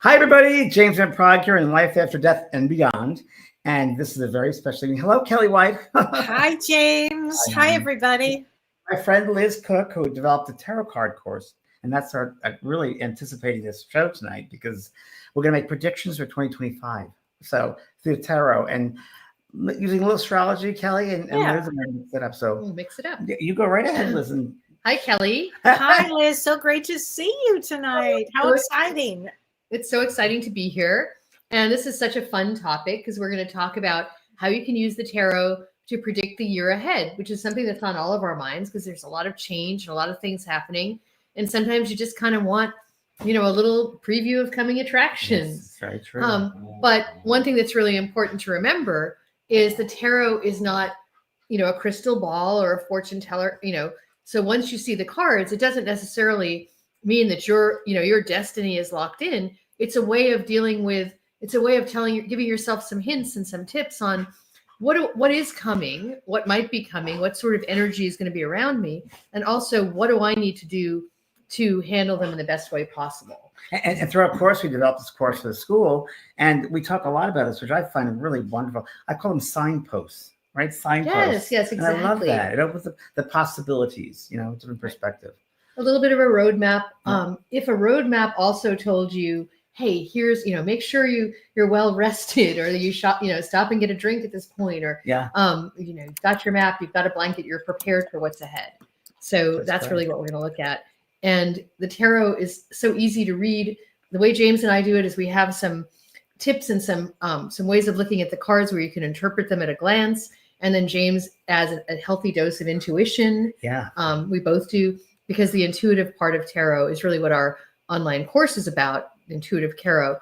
Hi, everybody. James from Praagh here in Life After Death and Beyond. And this is a very special evening. Hello, Kellee White. Hi, James. Hi, everybody. My friend Liz Cook, who developed a tarot card course. And that's our really anticipating this show tonight because we're going to make predictions for 2025. So through the tarot and using a little astrology, Kellee, and Liz, and mix it up. So we'll mix it up. You go right ahead, Liz. And hi, Kellee. Hi, Liz. So great to see you tonight. How exciting. It's so exciting to be here. And this is such a fun topic because we're going to talk about how you can use the tarot to predict the year ahead, which is something that's on all of our minds because there's a lot of change and a lot of things happening. And sometimes you just kind of want, a little preview of coming attractions. Yes, very true. But one thing that's really important to remember is the tarot is not, a crystal ball or a fortune teller, So once you see the cards, it doesn't necessarily mean that your destiny is locked in. It's a way of giving yourself some hints and some tips on what is coming, what might be coming, what sort of energy is going to be around me, and also what do I need to do to handle them in the best way possible. And throughout course, we developed this course for the school, and we talk a lot about this, which I find really wonderful. I call them signposts, right? Signposts. Yes, exactly. And I love that. It opens up the possibilities, different perspective. A little bit of a roadmap. If a roadmap also told you, hey, here's, make sure you're well rested, or you stop and get a drink at this point, or you've got your map, you've got a blanket, you're prepared for what's ahead. So that's really what we're going to look at. And the tarot is so easy to read. The way James and I do it is we have some tips and some ways of looking at the cards where you can interpret them at a glance. And then James adds a healthy dose of intuition. Yeah. We both do, because the intuitive part of tarot is really what our online course is about. Intuitive tarot.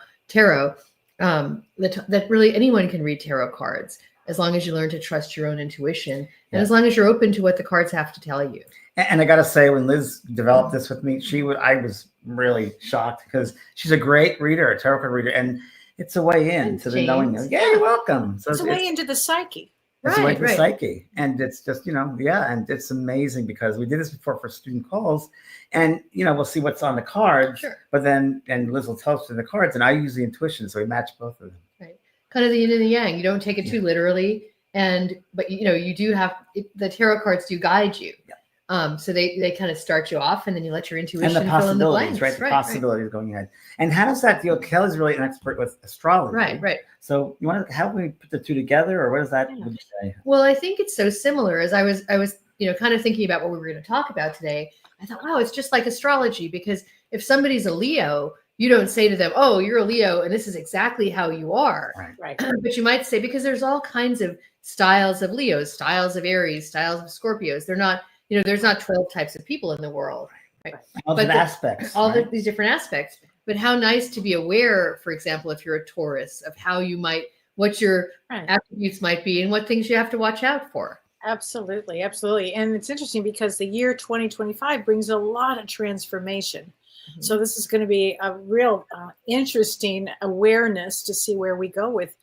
That really anyone can read tarot cards as long as you learn to trust your own intuition and as long as you're open to what the cards have to tell you. And I got to say, when Liz developed this with me, I was really shocked because she's a great reader, a tarot card reader, and it's a way in to the knowing. Yeah, you're welcome. So it's a way into the psyche. It's a way to the psyche, and it's just and it's amazing because we did this before for student calls, and we'll see what's on the cards, but then Liz will tell us the cards, and I use the intuition, so we match both of them. Right, kind of the yin and the yang. You don't take it too literally, but you do have the tarot cards do guide you. Yeah. So they kind of start you off, and then you let your intuition and the fill in the blanks. Right? The possibilities going ahead. And how does that deal? Kelly's really an expert with astrology. Right. So you want to help me put the two together, or what does that would you say? Well, I think it's so similar. As I was kind of thinking about what we were going to talk about today, I thought, wow, it's just like astrology, because if somebody's a Leo, you don't say to them, oh, you're a Leo, and this is exactly how you are. Right. But you might say, because there's all kinds of styles of Leos, styles of Aries, styles of Scorpios. They're not, there's not 12 types of people in the world. Right? All aspects. These different aspects. But how nice to be aware, for example, if you're a Taurus, of how you might, what your attributes might be and what things you have to watch out for. Absolutely. And it's interesting because the year 2025 brings a lot of transformation. Mm-hmm. So this is going to be a real interesting awareness to see where we go with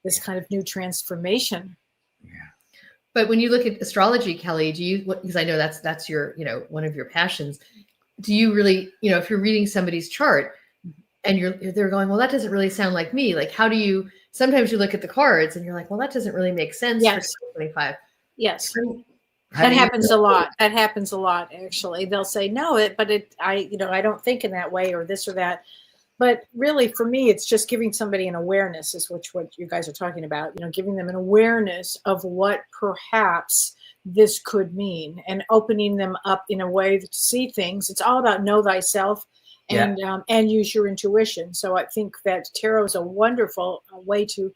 this kind of new transformation. But when you look at astrology, Kellee, because I know that's your, one of your passions, do you really, if you're reading somebody's chart and they're going, well, that doesn't really sound like me. Like, sometimes you look at the cards and you're like, well, that doesn't really make sense for 2025. Yes. That happens a lot. That happens a lot, actually. They'll say, no, I don't think in that way, or this or that. But really, for me, it's just giving somebody an awareness, is what you guys are talking about, giving them an awareness of what perhaps this could mean and opening them up in a way to see things. It's all about know thyself and use your intuition. So I think that tarot is a wonderful way to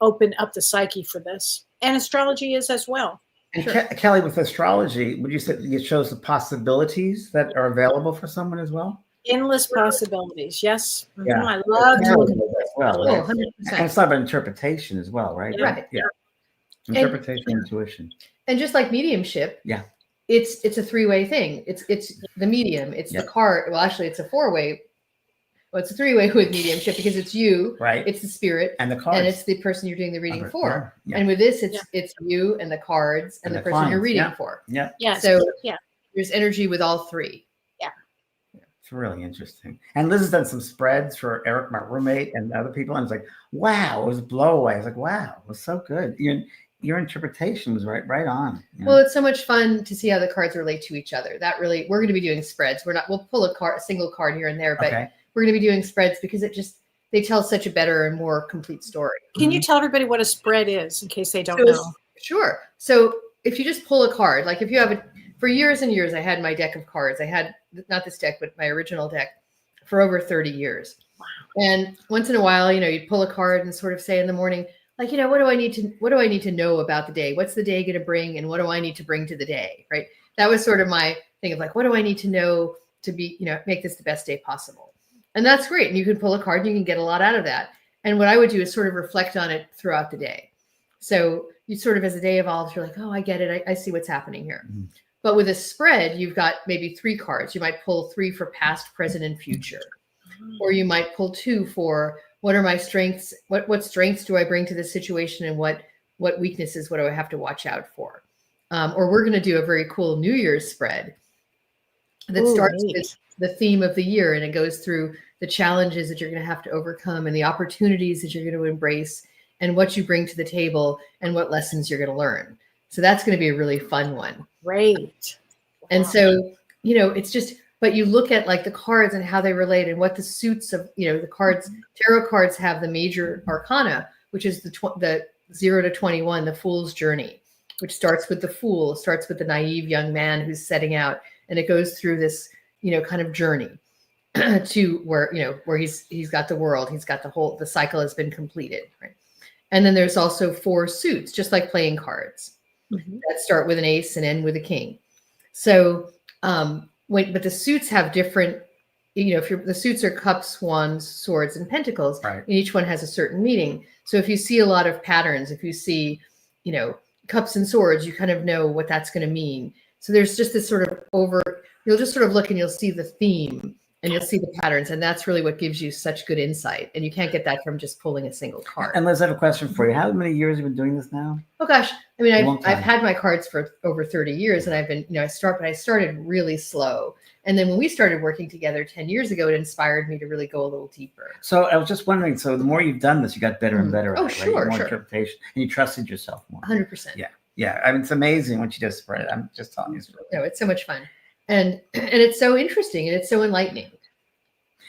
open up the psyche for this. And astrology is as well. And Kellee, with astrology, would you say it shows the possibilities that are available for someone as well? Endless possibilities. Yes. Yeah. I love to look at as well. Right? 100%. And it's not about interpretation as well, right? Right. Yeah. Interpretation, intuition. And just like mediumship, it's a three-way thing. It's the medium, it's the card. Well, actually, it's a four-way. Well, it's a three-way with mediumship because it's you, right? It's the spirit, and the cards, and it's the person you're doing the reading for. And with this, it's you and the cards and the person you're reading for. Yeah. Yes. So there's energy with all three. It's really interesting. And Liz has done some spreads for Eric, my roommate, and other people. And it's like, wow, it was a blow away. I was like, wow, it was so good. Your interpretation was right on. Well, it's so much fun to see how the cards relate to each other. That really, we're going to be doing spreads. We'll pull a single card here and there, but we're going to be doing spreads because they tell such a better and more complete story. Can you tell everybody what a spread is in case they don't know? Sure. So if you just pull a card, like if you have for years and years, I had my deck of cards. I had not this deck, but my original deck for over 30 years. Wow. And once in a while, you'd pull a card and sort of say in the morning, like, what do I need to know about the day? What's the day going to bring? And what do I need to bring to the day? Right. That was sort of my thing of like, what do I need to know to be, make this the best day possible? And that's great. And you can pull a card and you can get a lot out of that. And what I would do is sort of reflect on it throughout the day. So you sort of, as the day evolves, you're like, oh, I get it. I see what's happening here. Mm-hmm. But with a spread, you've got maybe 3 cards. You might pull 3 for past, present, and future. Or you might pull 2 for what are my strengths? What strengths do I bring to this situation? And what weaknesses, what do I have to watch out for? Or we're going to do a very cool New Year's spread that starts with the theme of the year. And it goes through the challenges that you're going to have to overcome and the opportunities that you're going to embrace and what you bring to the table and what lessons you're going to learn. So that's going to be a really fun one. Great. And so, it's just, but you look at like the cards and how they relate and what the suits of, the cards, tarot cards have the major arcana, which is the 0 to 21, the Fool's Journey, which starts with the Fool, starts with the naive young man who's setting out. And it goes through this, kind of journey to where he's got the world, he's got the cycle has been completed. Right. And then there's also 4 suits, just like playing cards. Mm-hmm. That start with an ace and end with a king. So, but the suits have different, the suits are cups, wands, swords, and pentacles, right. And each one has a certain meaning. So if you see a lot of patterns, if you see, cups and swords, you kind of know what that's going to mean. So there's just this sort of you'll just sort of look and you'll see the theme and you'll see the patterns. And that's really what gives you such good insight. And you can't get that from just pulling a single card. And Liz, I have a question for you. How many years have you been doing this now? Oh gosh. I mean, I've had my cards for over 30 years and I've been, I started really slow. And then when we started working together 10 years ago, it inspired me to really go a little deeper. So I was just wondering, so the more you've done this, you got better and better at it, sure, right? More sure. interpretation and you trusted yourself more. 100%. Yeah. Yeah. I mean, it's amazing what you just spread. I'm just telling you. It's so much fun. And it's so interesting and it's so enlightening.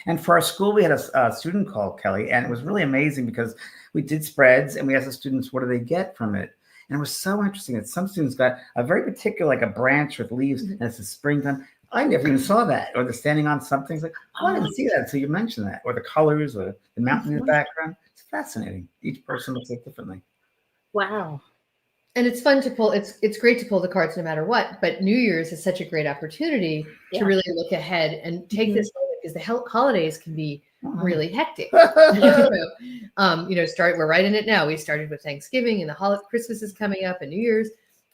And for our school, we had a student called Kelly, and it was really amazing because we did spreads and we asked the students, what do they get from it? And it was so interesting that some students got a very particular, like a branch with leaves, and it's the springtime. I never even saw that. Or they're standing on something. It's like, oh, I didn't see that until you mentioned that. Or the colors, or the mountain in the background. It's fascinating. Each person looks at it differently. Wow. And it's fun to pull. It's great to pull the cards no matter what. But New Year's is such a great opportunity to really look ahead and take this moment because the holidays can be really hectic. We're right in it now. We started with Thanksgiving and Christmas is coming up and New Year's.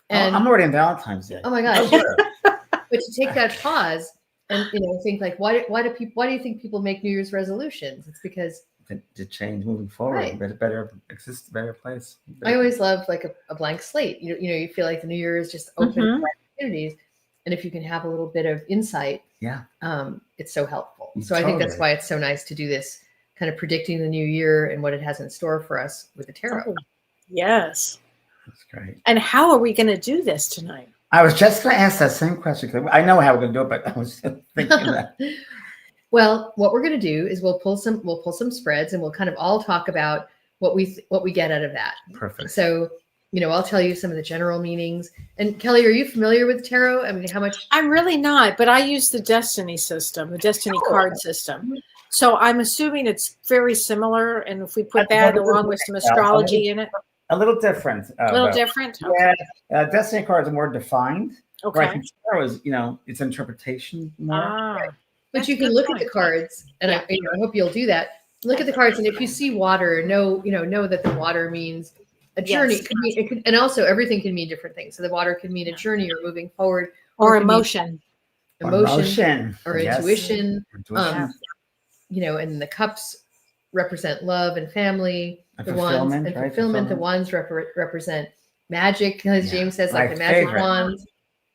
And I'm already on Valentine's Day. Oh my gosh. But to take that pause and think like, why do you think people make New Year's resolutions? It's because to change moving forward, right. better place. I always love like a blank slate. You feel like the New Year is just open opportunities, and if you can have a little bit of insight, it's so helpful. So I think that's why it's so nice to do this kind of predicting the new year and what it has in store for us with the tarot. Oh, yes, that's great. And how are we going to do this tonight? I was just going to ask that same question. I know how we're going to do it, but I was just thinking that. Well, what we're going to do is we'll pull some spreads and we'll kind of all talk about what we get out of that. Perfect. So, I'll tell you some of the general meanings. And Kelly, are you familiar with tarot? I mean, how much? I'm really not, but I use the Destiny system, the Destiny card system. So I'm assuming it's very similar. And if we put that along with some astrology in it. A little different. A little different? Okay. Yeah. Destiny cards are more defined. Okay. Right? Tarot is, it's interpretation more. Right. But you can look at the cards, and I hope you'll do that. Look at the cards, and if you see water, know that the water means a journey. Yes. And also everything can mean different things. So the water can mean a journey or moving forward, or emotion, or intuition. And the cups represent love and family. The wands and fulfillment. The wands represent magic, as James says, like the magic wands.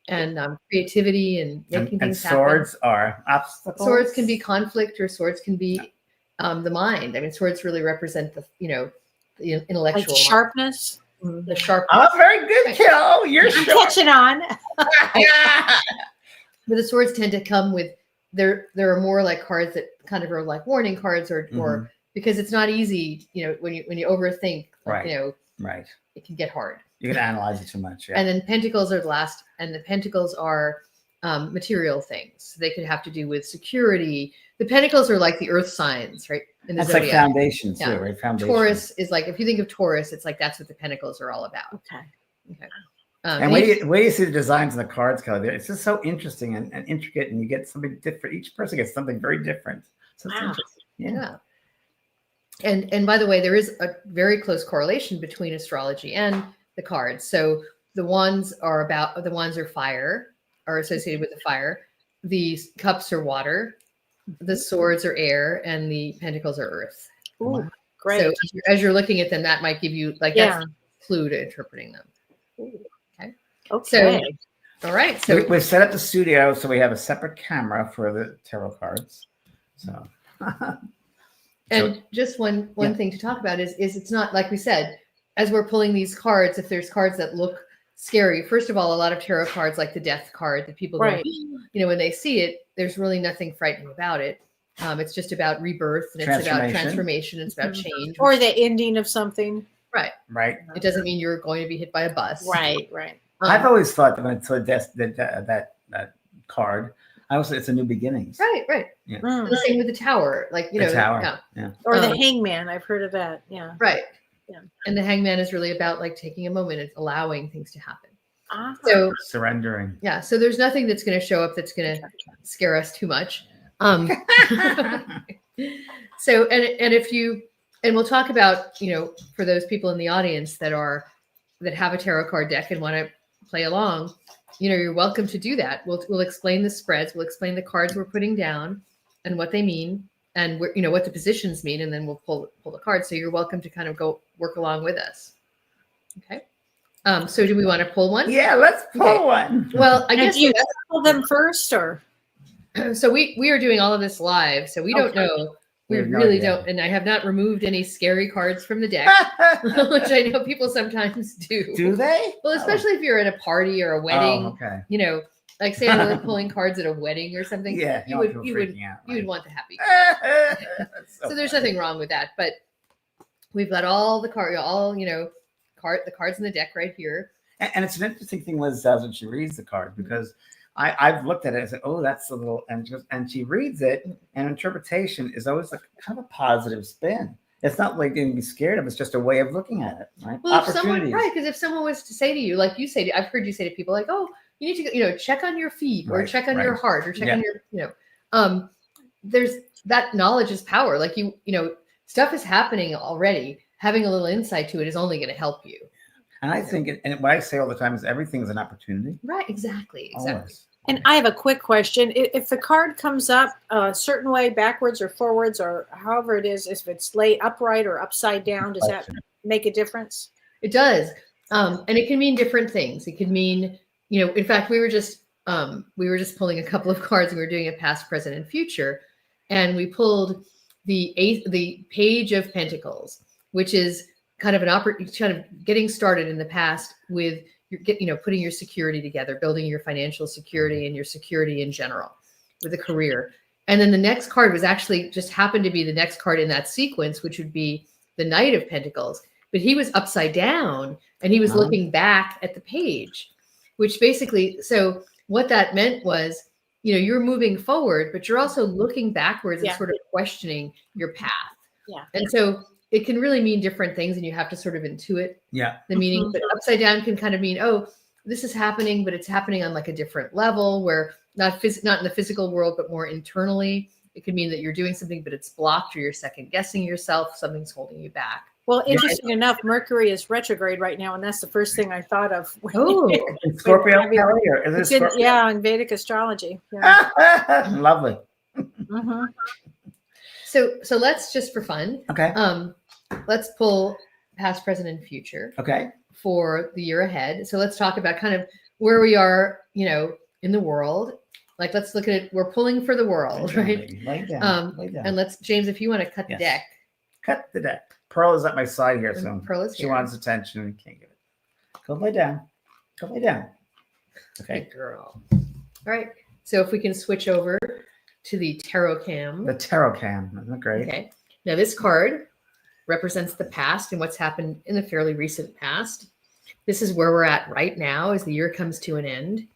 and creativity and making and things swords happen. are obstacles. Swords can be conflict, or swords can be the mind. I mean, swords really represent the the intellectual Like sharpness. mind, the sharp. Oh, very good, Kel. You're I'm sharp. catching on. But the swords tend to come with there are more like cards that kind of are like warning cards or because it's not easy, when you overthink, like, Right. Right. it can get hard. You can analyze it too much. Yeah. And then pentacles are the last, and the pentacles are material things. They could have to do with security. The pentacles are like the earth signs, right? In the That's zodiac. like foundation too, Yeah. right? Foundation. Taurus is like, if you think of Taurus, it's like that's what the pentacles are all about. Okay. And where do you see the designs in the cards, Kelly? It's just so interesting and intricate, and you get something different. Each person gets something very different. So it's interesting. Yeah. And by the way, there is a very close correlation between astrology and the cards. So the wands are fire, are associated with the fire. The cups are water. The swords are air, and the pentacles are earth. Ooh, great. So as you're looking at them, that might give you that's a clue to interpreting them. Okay. So, all right. So we've set up the studio, so we have a separate camera for the tarot cards. So. And just one thing to talk about is it's not, like we said, as we're pulling these cards, if there's cards that look scary, first of all, a lot of tarot cards, like the death card, that people go, when they see it, there's really nothing frightening about it. It's just about rebirth, and it's about transformation, it's about change. Or the ending of something. Right. It doesn't mean you're going to be hit by a bus. Right. I've always thought that when I saw that card, I was it's a new beginning. Right. Yeah. The same with the tower, like the tower. Yeah. Or the hangman. I've heard of that. Yeah. Right. Yeah. And the hangman is really about like taking a moment and allowing things to happen. So surrendering. Yeah. So there's nothing that's going to show up that's going to scare us too much. So and we'll talk about, for those people in the audience that have a tarot card deck and want to play along, you're welcome to do that. We'll explain the spreads. We'll explain the cards we're putting down and what they mean, and what the positions mean, and then we'll pull the cards. So you're welcome to kind of go work along with us. Okay. So do we want to pull one? Yeah, let's pull one. Well, I guess you pull them first, or so we are doing all of this live, so we don't know. We really don't, and I have not removed any scary cards from the deck, which I know people sometimes do. Do they? Well, especially if you're at a party or a wedding. Oh, okay. Like say I'm pulling cards at a wedding or something. Yeah, you would want the happy cards. So there's nothing wrong with that, but we've got all the the cards in the deck right here. And it's an interesting thing Liz does when she reads the card, because I've looked at it and said, oh, that's a little, and she reads it, and interpretation is always like kind of a positive spin. It's not like to be scared of, it's just a way of looking at it, right? Well, because if someone was to say to you, like you say, I've heard you say to people like, oh, you need to, check on your feet, or check on your heart, or check on your, there's that knowledge is power. Like stuff is happening already. Having a little insight to it is only going to help you. And I think, and what I say all the time is everything's an opportunity. Right, exactly. Always. And I have a quick question. If the card comes up a certain way, backwards or forwards, or however it is, if it's laid upright or upside down, does that make a difference? It does. And it can mean different things. It could mean, in fact, we were just pulling a couple of cards, and we were doing a past, present, and future. And we pulled the Page of Pentacles, which is kind of kind of getting started in the past with putting your security together, building your financial security and your security in general with a career. And then the next card was actually just happened to be the next card in that sequence, which would be the Knight of Pentacles. But he was upside down, and he was looking back at the page, which basically, so what that meant was, you're moving forward, but you're also looking backwards and sort of questioning your path. Yeah. And so it can really mean different things, and you have to sort of intuit the meaning. But upside down can kind of mean, oh, this is happening, but it's happening on like a different level, where not in the physical world, but more internally. It could mean that you're doing something, but it's blocked, or you're second guessing yourself. Something's holding you back. Well, interesting enough, Mercury is retrograde right now, and that's the first thing I thought of. Oh, Scorpio, Kelly, or is it Scorpio? Yeah, in Vedic astrology. Yeah. Lovely. Mm-hmm. So let's just for fun. Okay. Let's pull past, present, and future. Okay. For the year ahead. So let's talk about kind of where we are, in the world. Like, let's look at it. We're pulling for the world, right? Lay down. And let's, James, if you want to cut the deck. Cut the deck. Pearl is at my side here, so Pearl is she here. wants attention and can't give it. Go lay down. Go lay down. Okay. Good girl. All right. So if we can switch over to the tarot cam. The tarot cam. Isn't that great? Okay. Now this card represents the past and what's happened in the fairly recent past. This is where we're at right now as the year comes to an end.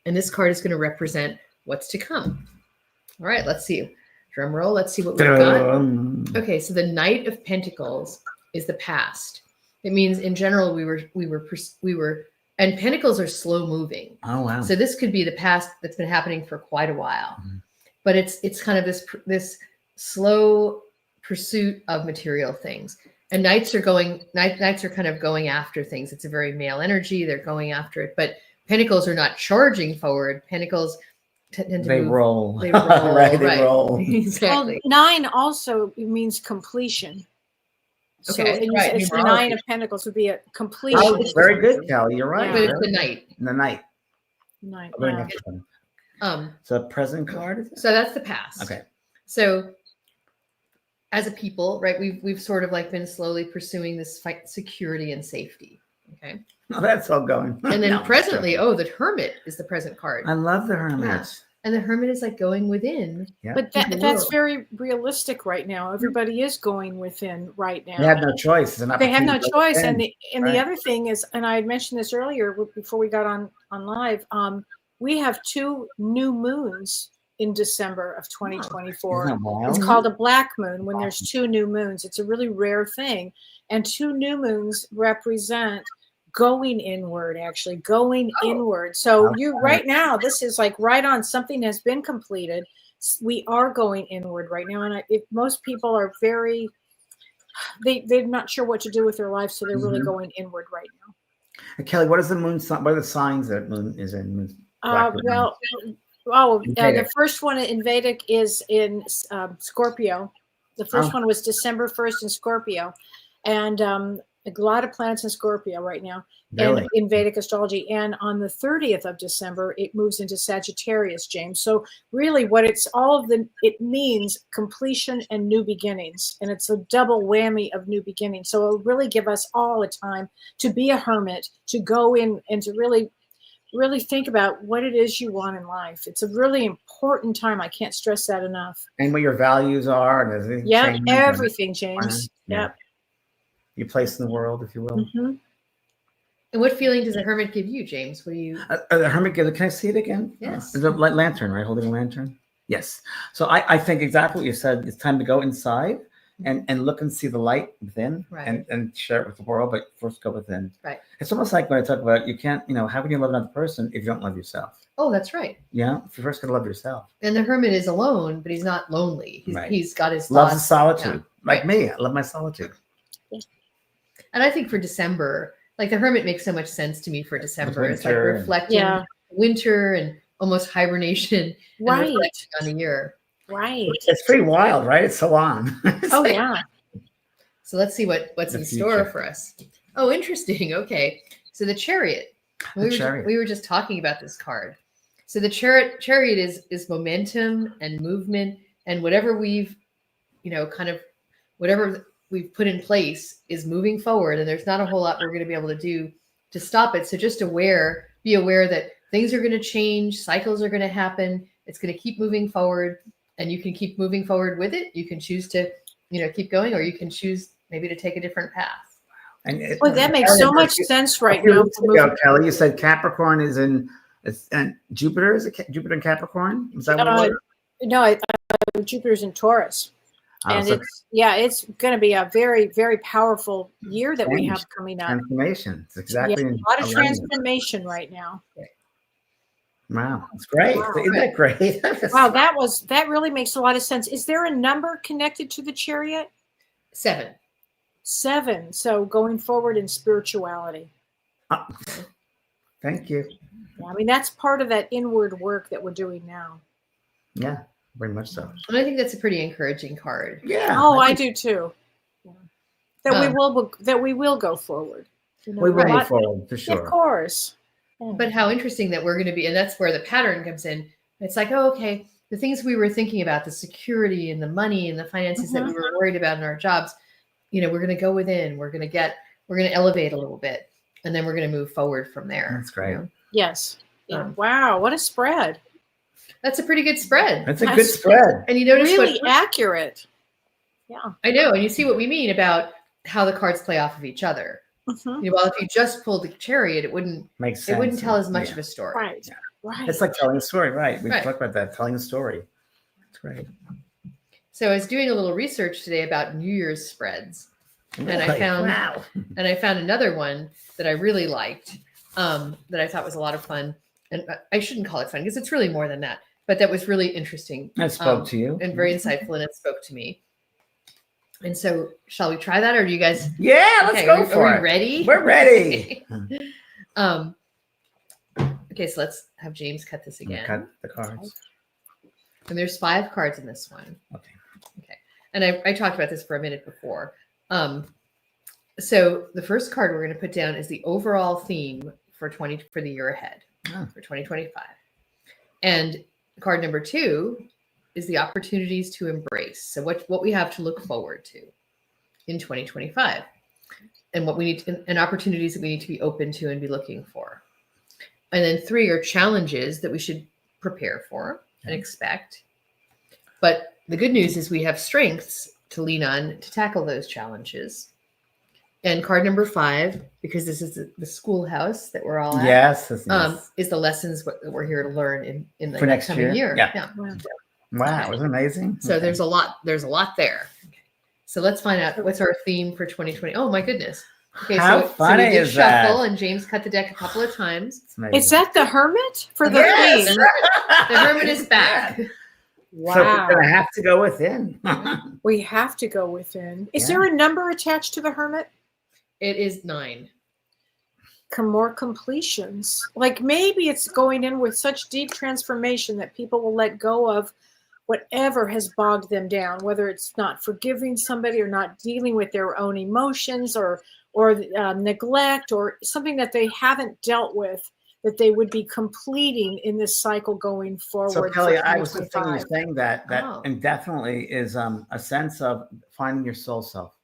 And this card is going to represent what's to come. All right, let's see. Drum roll. Let's see what we've got. Okay, so the Knight of Pentacles is the past. It means in general we were, and pentacles are slow moving. Oh wow! So this could be the past that's been happening for quite a while, but it's kind of this slow pursuit of material things. And knights are kind of going after things. It's a very male energy. They're going after it, but pentacles are not charging forward. Pentacles tend to move. Roll. They roll. Right, they roll. Exactly. Well, 9 also means completion. So Okay, right. it's the 9 of Pentacles would be a completion. Oh, very good, Kelly. You're right. But it's the Knight. The Knight. 9. Very Yeah. next one. So present card. Is it? So that's the past. Okay. So as a people, right, we've sort of like been slowly pursuing this fight, security and safety. Okay. Oh, that's all going. And then No, presently, the Hermit is the present card. I love the Hermit. Yeah. And the Hermit is like going within. Yeah. But the that's world. very realistic right now. Everybody is going within right now. They have no choice. It's an They have no opportunity to choice. go And within. the other thing is, and I had mentioned this earlier before we got on live, we have 2 new moons in December of 2024. Isn't that wild? It's called a black moon when there's 2 new moons. It's a really rare thing. And 2 new moons represent going inward, actually going inward. So you right now, this is like right on, something has been completed. We are going inward right now. And if most people are they're not sure what to do with their life. So they're really going inward right now. And Kelly, what is the moon sign? What are the signs that moon is in? The first one in Vedic is in Scorpio. The first one was December 1st in Scorpio. And a lot of planets in Scorpio right now, Really? and in Vedic astrology. And on the 30th of December, it moves into Sagittarius, James. So really what it means completion and new beginnings. And it's a double whammy of new beginnings. So it'll really give us all a time to be a hermit, to go in and to really think about what it is you want in life. It's a really important time. I can't stress that enough. And what your values are. And everything. Yeah, everything, James. Yeah. Yep. Your place in the world, if you will. Mm-hmm. And what feeling does a hermit give you, James? What do you? The hermit gives. Can I see it again? Yes. It's a lantern, right? Holding a lantern. Yes. So I think exactly what you said. It's time to go inside and look and see the light within, Right. and share it with the world. But first, go within. Right. It's almost like when I talk about you can't. How can you love another person if you don't love yourself? Oh, that's right. Yeah. You first got to love yourself. And the hermit is alone, but he's not lonely. Right. He's got his Loves thoughts. solitude. Yeah. Like me. I love my solitude. And I think for December, like the hermit makes so much sense to me for December. It's like winter. reflecting winter and almost hibernation and Right. reflecting on the year. Right. It's pretty wild, right? It's so on. Oh, yeah. So let's see what's The in store future. for us. Oh, interesting. Okay. So the Chariot. We were just talking about this card. So the Chariot is momentum and movement, and whatever we've, whatever we've put in place is moving forward, and there's not a whole lot we're going to be able to do to stop it. So just be aware that things are going to change, cycles are going to happen. It's going to keep moving forward, and you can keep moving forward with it. You can choose to, keep going, or you can choose maybe to take a different path. Well, that makes so much sense right now. Kelly, you said Capricorn is and Jupiter. Is it Jupiter and Capricorn? Is that what it was? No, Jupiter's in Taurus. And it's going to be a very, very powerful year that we have coming up. Transformation. It's exactly. A lot of transformation right now. Wow, that's great. Wow. Isn't that great? Wow, that really makes a lot of sense. Is there a number connected to the Chariot? 7. 7. So going forward in spirituality. Thank you. Yeah, I mean, that's part of that inward work that we're doing now. Yeah, very much so. And I think that's a pretty encouraging card. Yeah. Oh, I do too. Yeah. That we will go forward. We will move forward for sure. Of course. But how interesting that we're going to be, and that's where the pattern comes in. It's like, oh, okay, the things we were thinking about, the security and the money and the finances that we were worried about in our jobs, we're going to go within, we're going to elevate a little bit, and then we're going to move forward from there. That's great. Yes. Yeah. Wow. What a spread. That's a pretty good spread. That's a good spread. And you notice really accurate. Yeah. I know. And you see what we mean about how the cards play off of each other. Well, if you just pulled the Chariot, it wouldn't tell as much of a story. Right. Yeah. Right. It's like telling a story, right? We talked about that, telling a story. That's great. So I was doing a little research today about New Year's spreads. And I found another one that I really liked, that I thought was a lot of fun. And I shouldn't call it fun because it's really more than that, but that was really interesting. That spoke to you. And very insightful, and it spoke to me. And so shall we try that, or do you guys? Yeah, let's go for it. Are we ready? We're ready. Okay, so let's have James cut this again. Cut the cards. And there's 5 cards in this one. Okay. And I talked about this for a minute before. So the first card we're going to put down is the overall theme for the year ahead, for 2025. And card number 2 is the opportunities to embrace. So what we have to look forward to in 2025, and what we need and opportunities that we need to be open to and be looking for. And then 3 are challenges that we should prepare for and expect. But the good news is we have strengths to lean on to tackle those challenges. And card number 5, because this is the schoolhouse that we're all at. Yes. Is the lessons that we're here to learn in the for next coming year. Yeah. Wow, isn't it amazing? So there's a lot there. Okay. So let's find out what's our theme for 2020. Oh my goodness. Okay, How funny we did is shuffle, that? and James cut the deck a couple of times. Is that the Hermit for the theme? The Hermit is back. Wow. So we're going to have to go within. We have to go within. Is there a number attached to the Hermit? It is 9. More completions. Like maybe it's going in with such deep transformation that people will let go of whatever has bogged them down, whether it's not forgiving somebody or not dealing with their own emotions or neglect or something that they haven't dealt with, that they would be completing in this cycle going forward. So Kelly, I was just thinking you saying that and definitely is a sense of finding your soul self.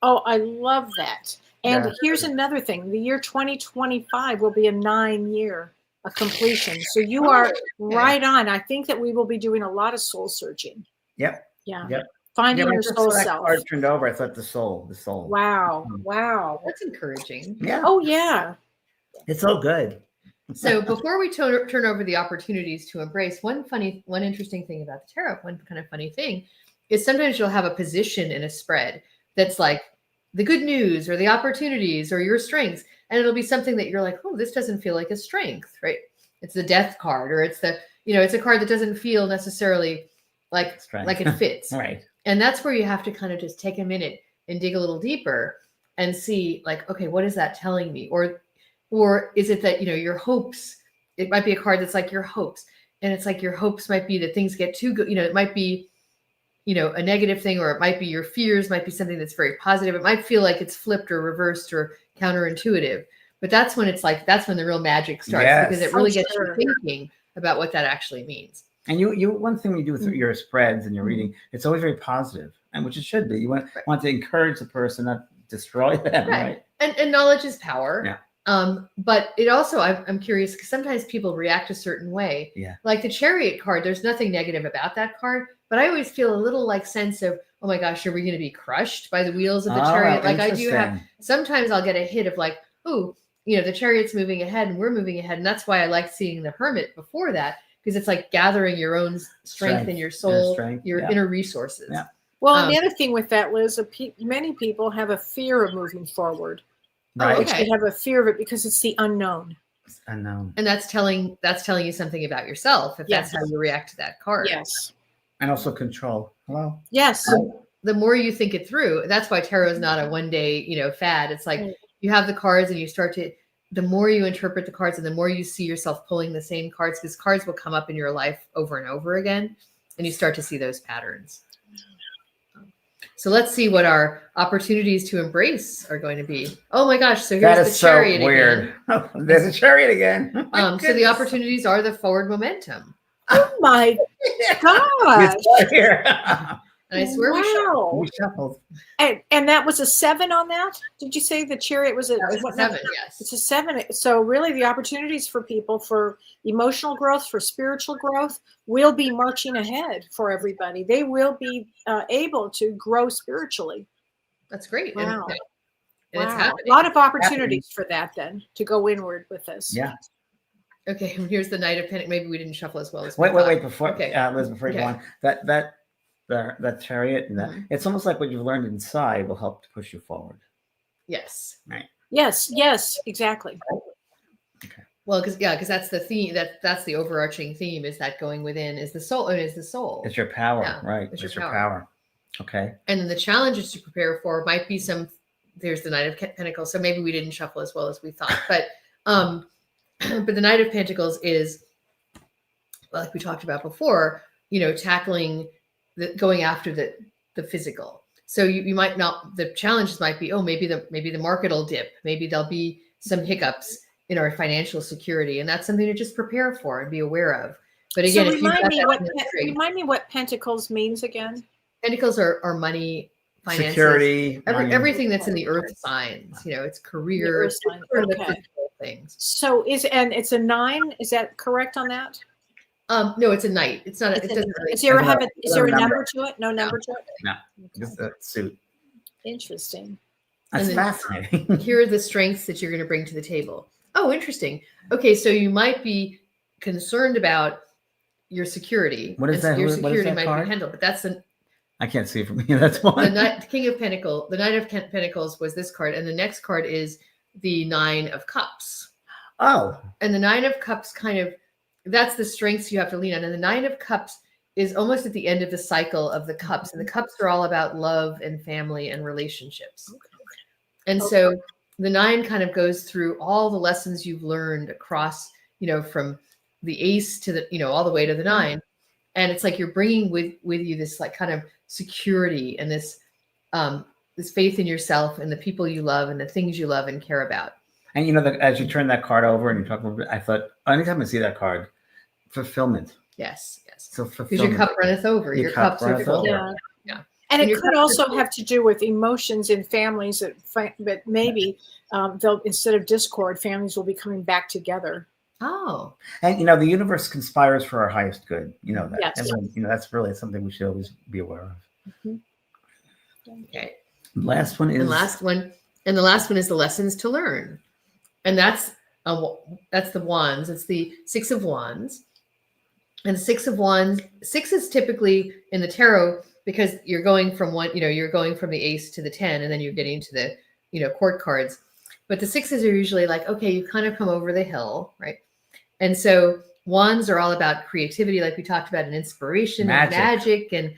Oh, I love that. And here's another thing. The year 2025 will be a 9-year of completion. So you are right on. I think that we will be doing a lot of soul searching. Yep. Yeah. Yep. Finding your soul self. Card turned over. I thought the soul. Wow. Wow. That's encouraging. Yeah. Oh, yeah. It's so good. So before we turn over the opportunities to embrace, one interesting thing about the tarot, one kind of funny thing is sometimes you'll have a position in a spread that's like the good news or the opportunities or your strengths. And it'll be something that you're like, oh, this doesn't feel like a strength, right? It's the death card, or it's it's a card that doesn't feel necessarily like it fits. Right. And that's where you have to kind of just take a minute and dig a little deeper and see like, okay, what is that telling me? Or is it that, your hopes, it might be a card that's like your hopes. And it's like your hopes might be that things get too good. It might be, a negative thing, or it might be your fears, might be something that's very positive. It might feel like it's flipped or reversed or counterintuitive. But that's when the real magic starts, because it really gets you thinking about what that actually means. And one thing you do with your spreads and your reading, it's always very positive, and which it should be. You want to encourage the person, not destroy them, right? And knowledge is power. Yeah. But it also, I'm curious, because sometimes people react a certain way. Yeah. Like the Chariot card, there's nothing negative about that card, but I always feel a little like sense of, oh my gosh, are we going to be crushed by the wheels of the Chariot? Like I do have, sometimes I'll get a hit of like, oh, the Chariot's moving ahead and we're moving ahead. And that's why I like seeing the Hermit before that, because it's like gathering your own strength in your soul, your inner resources. Yeah. Well, and the other thing with that, Liz, many people have a fear of moving forward. Right. They have a fear of it because it's the unknown. It's unknown. And that's telling you something about yourself, if that's how you react to that card. Yes. And also control. Hello. Yes. The more you think it through, that's why tarot is not a one day, fad. It's like you have the cards and you start to, the more you interpret the cards and the more you see yourself pulling the same cards, because cards will come up in your life over and over again, and you start to see those patterns. So let's see what our opportunities to embrace are going to be. Oh my gosh. So That here's is the so chariot weird. again. There's a chariot again. Oh my So the goodness. opportunities are the forward momentum. Oh my gosh. It's right here. And I swear Wow. We shuffled. And that was a 7 on that? Did you say the chariot was a that was a 7, yes. It's a 7. So really the opportunities for people for emotional growth, for spiritual growth will be marching ahead for everybody. They will be able to grow spiritually. That's great. Wow. And it's Wow. happening. A lot of opportunities for that then to go inward with this. Yeah. Okay, here's the Knight of Pentacles. Maybe we didn't shuffle as well as Wait, we thought. wait, before Okay. Liz, before you go Okay. on, that chariot and that Mhm. it's almost like what you've learned inside will help to push you forward. Yes. Yes, exactly. Well, because that's the theme. That's the overarching theme, is that going within is the soul. It is the soul. It's your power, Yeah, right? it's It's your your power. Okay. And then the challenges to prepare for might be some. There's the Knight of Pentacles. So maybe we didn't shuffle as well as we thought, but but the Knight of Pentacles is, like we talked about before, tackling going after the physical. So you might not. The challenges might be, maybe the market will dip. Maybe there'll be some hiccups in our financial security, and that's something to just prepare for and be aware of. But again, So if you've got remind me what Pentacles means again. Pentacles are money, finances, Security, money. everything that's in the earth signs. It's career, Earth sign, sort of the okay. physical things. So it's a 9. Is that correct on that? No, it's a knight. It's not. It doesn't really. Is there a number. number to it? No number to it. No, Okay. just a suit. Interesting. That's And then- fascinating. Here are the strengths that you're going to bring to the table. Oh, interesting. Okay, so you might be concerned about your security. What is and that? Your What is security that might card? be handled, but that's I can't see it from here. That's one. the King of Pentacles. The Knight of Pentacles was this card, and the next card is the 9 of Cups. Oh, And the 9 of Cups that's the strengths you have to lean on. And the 9 of Cups is almost at the end of the cycle of the cups. And the cups are all about love and family and relationships. And so the 9 kind of goes through all the lessons you've learned across, from the ace to the, all the way to the 9. And it's like you're bringing with you this like kind of security and this faith in yourself and the people you love and the things you love and care about. and as you turn that card over and you talk a little bit, I thought anytime I see that card, fulfillment. Yes. So Because fulfillment. your cup runneth over. Your cups are runneth full. over. Yeah. And And it your could cups are also full. have to do with emotions in families that maybe they'll, instead of discord, families will be coming back together. Oh. And the universe conspires for our highest good. You know that. Yes. Everyone, that's really something we should always be aware of. Mm-hmm. Okay. Last one is the last one is the lessons to learn. And that's the wands. It's the 6 of wands. And the 6 of wands, 6 is typically in the tarot because you're going from you're going from the ace to the 10, and then you're getting to the, court cards. But the 6s are usually like, okay, you kind of come over the hill, right? And so wands are all about creativity, like we talked about, and inspiration and magic and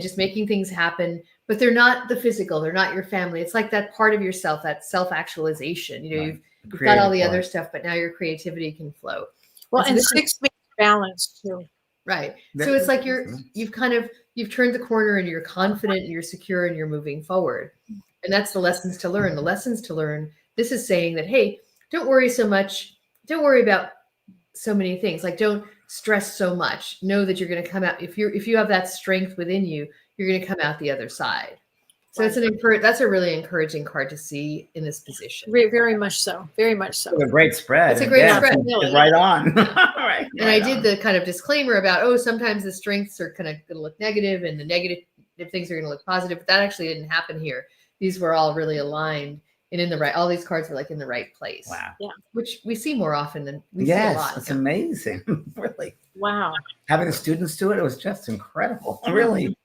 just making things happen. But they're not the physical. They're not your family. It's like that part of yourself, that self-actualization. Right. You've got all the other stuff, but now your creativity can flow. Well, so and this 6 means balance too. Right. So it's like you've turned the corner and you're confident and you're secure and you're moving forward. And that's the lessons to learn. The lessons to learn. This is saying that, hey, don't worry so much. Don't worry about so many things. Like, don't stress so much. Know that you're going to come out. If you have that strength within you, you're going to come out the other side. So that's a really encouraging card to see in this position. Very much so. Very much so. It's a great spread. It's a great spread. It's right on. Right. And I did the kind of disclaimer about, sometimes the strengths are kind of going to look negative and the negative things are going to look positive, but that actually didn't happen here. These were all really aligned and in the right. All these cards were like in the right place. Wow. Yeah. Which we see more often than we see a lot. It's amazing. Really. Wow. Having the students do it was just incredible. Really.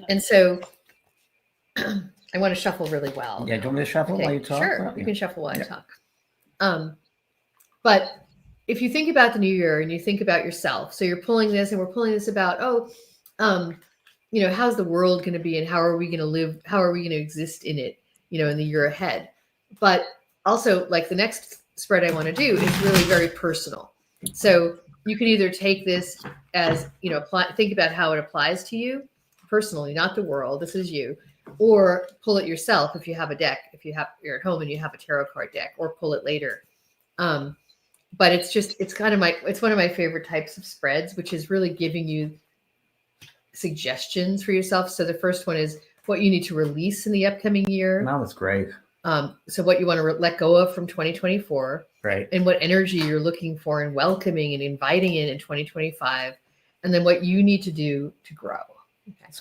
And so I want to shuffle really well. Yeah, do you want me to shuffle while you talk? Sure, you can shuffle while I talk. But if you think about the new year and you think about yourself, so you're pulling this and we're pulling this about, how's the world going to be and how are we going to live? How are we going to exist in it, in the year ahead? But also, like, the next spread I want to do is really very personal. So you can either take this as, think about how it applies to you personally, not the world. This is you. Or pull it yourself if you have a deck, you're at home and you have a tarot card deck, or pull it later. But it's one of my favorite types of spreads, which is really giving you suggestions for yourself. So the first one is what you need to release in the upcoming year. Wow, that's great. So what you want to let go of from 2024. Right. And what energy you're looking for and welcoming and inviting in 2025. And then what you need to do to grow. Okay.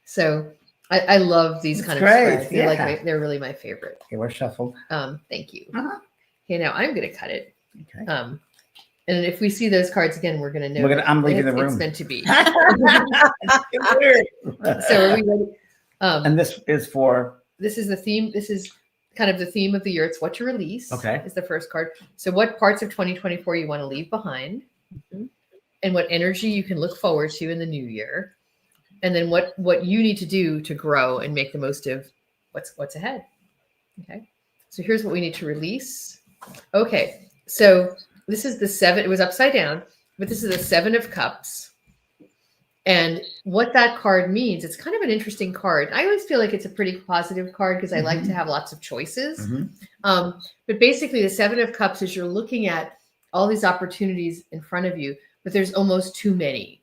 So I love these kind of spreads. They're really my favorite. Okay, we're shuffled. Thank you. Uh-huh. Okay, now I'm going to cut it. Okay. And if we see those cards again, we're going to know. I'm leaving the room. It's meant to be. Weird. So are we ready? And this is for? This is the theme. This is kind of the theme of the year. It's what to release. Okay. Is the first card. So what parts of 2024 you want to leave behind, and what energy you can look forward to in the new year, and then what you need to do to grow and make the most of what's ahead. Okay. So here's what we need to release. Okay. So this is the 7. It was upside down, but this is the 7 of Cups. And what that card means, it's kind of an interesting card. I always feel like it's a pretty positive card because I like to have lots of choices. But basically the 7 of Cups is you're looking at all these opportunities in front of you, but there's almost too many.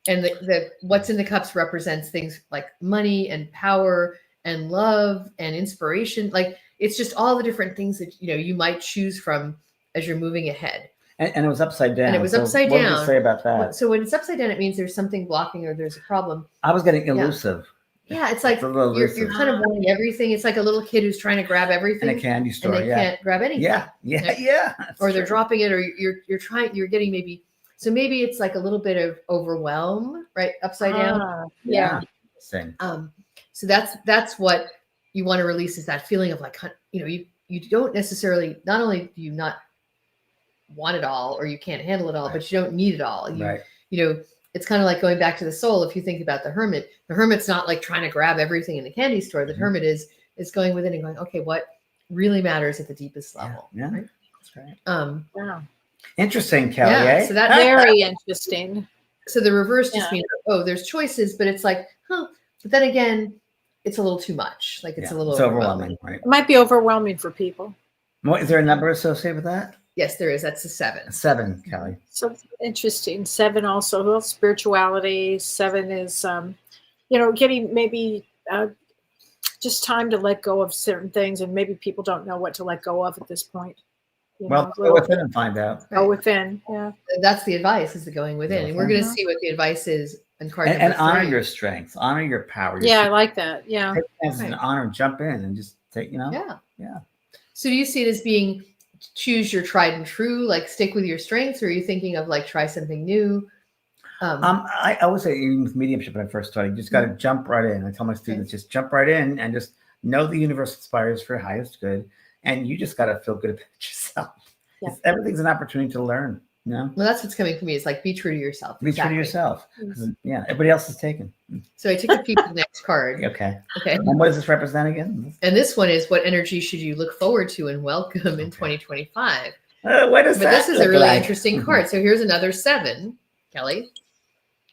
And the what's in the cups represents things like money and power and love and inspiration. Like it's just all the different things that you might choose from as you're moving ahead. And it was upside down. And it was upside down. down. What did you say about that? So when it's upside down, it means there's something blocking or there's a problem. I was getting elusive. Yeah, it's like you're kind of wanting everything. It's like a little kid who's trying to grab everything in a candy store. And they can't grab anything. Yeah. Or they're dropping it, or you're getting maybe it's like a little bit of overwhelm, right? Upside down. Yeah. Same. So that's what you want to release, is that feeling of like, you don't necessarily, not only do you not want it all or you can't handle it all, but you don't need it all. It's kind of like going back to the soul. If you think about the hermit's not like trying to grab everything in the candy store. The hermit is going within and going, okay, what really matters at the deepest level. Yeah. Right? That's right. Wow. Interesting, Kellee. So that very interesting. So the reverse just means, there's choices, but it's like, but then again, it's a little too much. Like it's a little overwhelming. Right? It might be overwhelming for people. Is there a number associated with that? Yes, there is. That's the 7. 7, Kellee. So interesting. 7 also. Well, spirituality. 7 is, getting maybe just time to let go of certain things, and maybe people don't know what to let go of at this point. Go within and find out. Go within. Yeah. That's the advice, is the going within. And we're going to see what the advice is in card number 3. And honor your strengths, honor your power. I like that. Yeah. Take chances and honor, jump in and just take, Yeah. Yeah. So do you see it as being choose your tried and true, like stick with your strengths, or are you thinking of like try something new? I always say, even with mediumship when I first started, you just got to jump right in. I tell my students, just jump right in and just know the universe conspires for your highest good. And you just got to feel good about yourself. Yeah. Everything's an opportunity to learn. Well, that's what's coming for me. It's like, be true to yourself. Be true to yourself. Yeah. Everybody else is taken. So I took a peek at the next card. Okay. And what does this represent again? And this one is, what energy should you look forward to and welcome in 2025? What is that? But this is a really interesting card. So here's another 7, Kellee.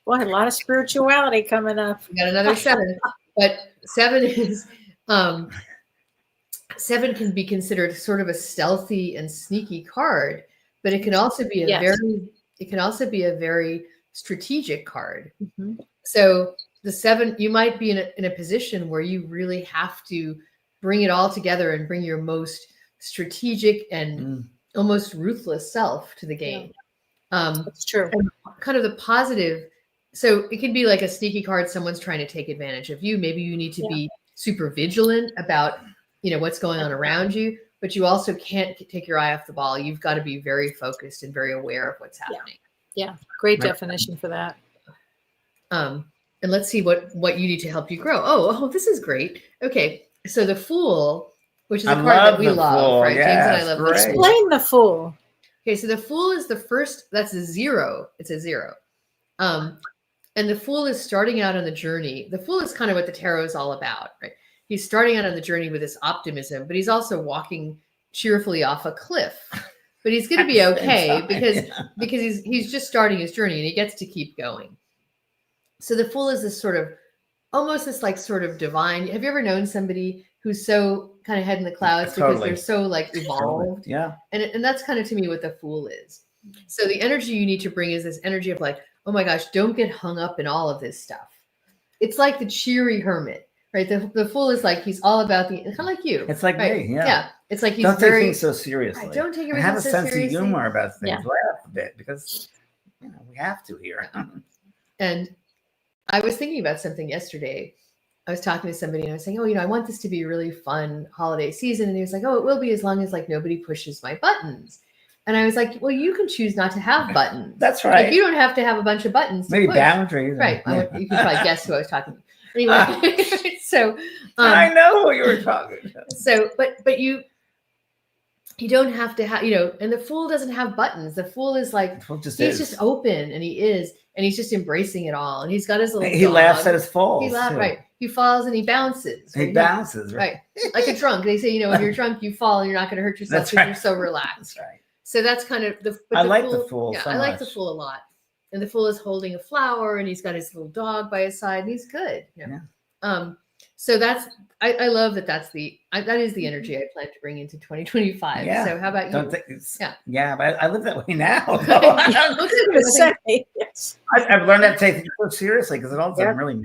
Well, a lot of spirituality coming up. We got another 7. But 7 is 7 can be considered sort of a stealthy and sneaky card, but it can also be a very strategic card. So the 7, you might be in a position where you really have to bring it all together and bring your most strategic and almost ruthless self to the game. That's true. And kind of the positive. So it can be like a sneaky card. Someone's trying to take advantage of you. Maybe you need to be super vigilant about, what's going on around you, but you also can't take your eye off the ball. You've got to be very focused and very aware of what's happening. Yeah. Great definition for that. And let's see what you need to help you grow. Oh, this is great. Okay. So the Fool, which is a card that we love, right? Yes, James and I love the Fool. Explain the Fool. Okay. So the Fool is the first, that's a 0. It's a 0. And the Fool is starting out on the journey. The Fool is kind of what the tarot is all about, right? He's starting out on the journey with this optimism, but he's also walking cheerfully off a cliff. but he's going to be okay Inside. because he's just starting his journey and he gets to keep going. So the Fool is this sort of almost this like sort of divine. Have you ever known somebody who's so kind of head in the clouds because they're so like evolved? Totally. Yeah. And that's kind of to me what the Fool is. So the energy you need to bring is this energy of like, oh my gosh, don't get hung up in all of this stuff. It's like the cheery hermit, right? The Fool is like, he's all about the, kind of like you. It's like right? me. Yeah. Yeah. It's like he's don't very, take things so seriously. Right, don't take everything have a so sense seriously. of humor about things. Yeah. Laugh a bit because we have to here. And I was thinking about something yesterday. I was talking to somebody and I was saying, oh, I want this to be a really fun holiday season. And he was like, oh, it will be as long as like nobody pushes my buttons. And I was like, well, you can choose not to have buttons. That's right. Like, you don't have to have a bunch of buttons. Maybe boundaries. Right. Yeah. You can probably guess who I was talking to. Anyway, so I know who you were talking about. So, but you don't have to have, and the Fool doesn't have buttons. The Fool is like, he's just open and he's just embracing it all. And he's got his little He dog. laughs at his falls. He laughs, right. He falls and he bounces. He bounces. Right. Like a drunk. They say, when you're drunk, you fall and you're not going to hurt yourself That's because right. you're so relaxed. That's right. So that's kind of the Fool. Yeah, so I like the much. Fool a lot. And the Fool is holding a flower and he's got his little dog by his side and he's good. Yeah. So I love that that is the energy I plan to bring into 2025. Yeah. So how about you? Yeah, but I live that way now. Yes. I've learned that to take things so seriously because it all doesn't really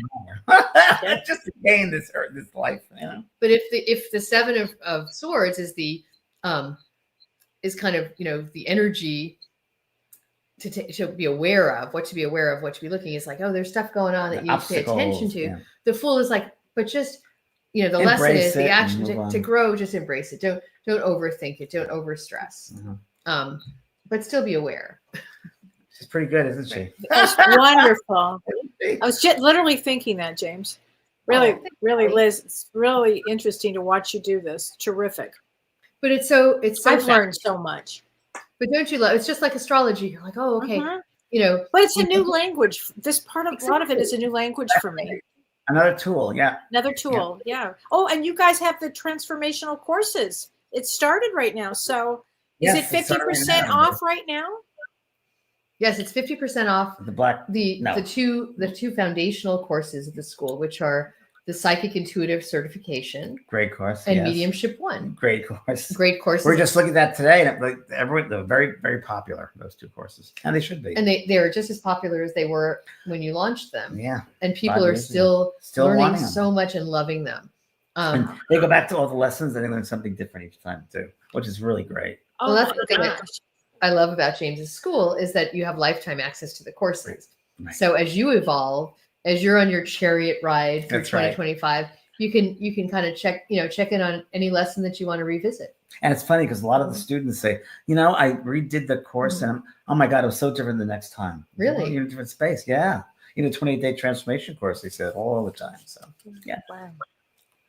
matter. Just to gain this life, But if the Seven of Swords is the is kind of the energy to be aware of, what to be aware of, what to be looking is like, oh, there's stuff going on that you pay attention to. Yeah. The Fool is like, but just the Embrace lesson is the it action and move to on. grow. Just embrace it. Don't overthink it. Don't overstress. Mhm. But still be aware. She's pretty good, isn't she? That's wonderful. I was just literally thinking that, James. Really, Liz, it's really interesting to watch you do this. Terrific. But it's so I've learned so much. But don't you love? It's just like astrology. You're like, oh, okay, But it's a new language. This part of a lot of it is a new language for me. Another tool, yeah. Another tool, yeah. Oh, and you guys have the transformational courses. It started right now. So is it 50% off right now? Yes, it's 50% off. The two foundational courses of the school, which are the Psychic Intuitive Certification, great course, and Mediumship 1. Great course. Great courses. We're just looking at that today, and they're very, very popular. Those two coururses, and they should be. And they are just as popular as they were when you launched them. Yeah, and people are still learning so much and loving them. And they go back to all the lessons, and they learn something different each time too, which is really great. Well, that's the thing that I love about James's school is that you have lifetime access to the courses. Right. So as you evolve, as you're on your chariot ride through 2025, you can kind of check in on any lesson that you want to revisit. And it's funny because a lot of the students say, I redid the course and oh my God, it was so different the next time. Really? You're in a different space. Yeah. 28-day transformation course, they said all the time. So yeah. Wow.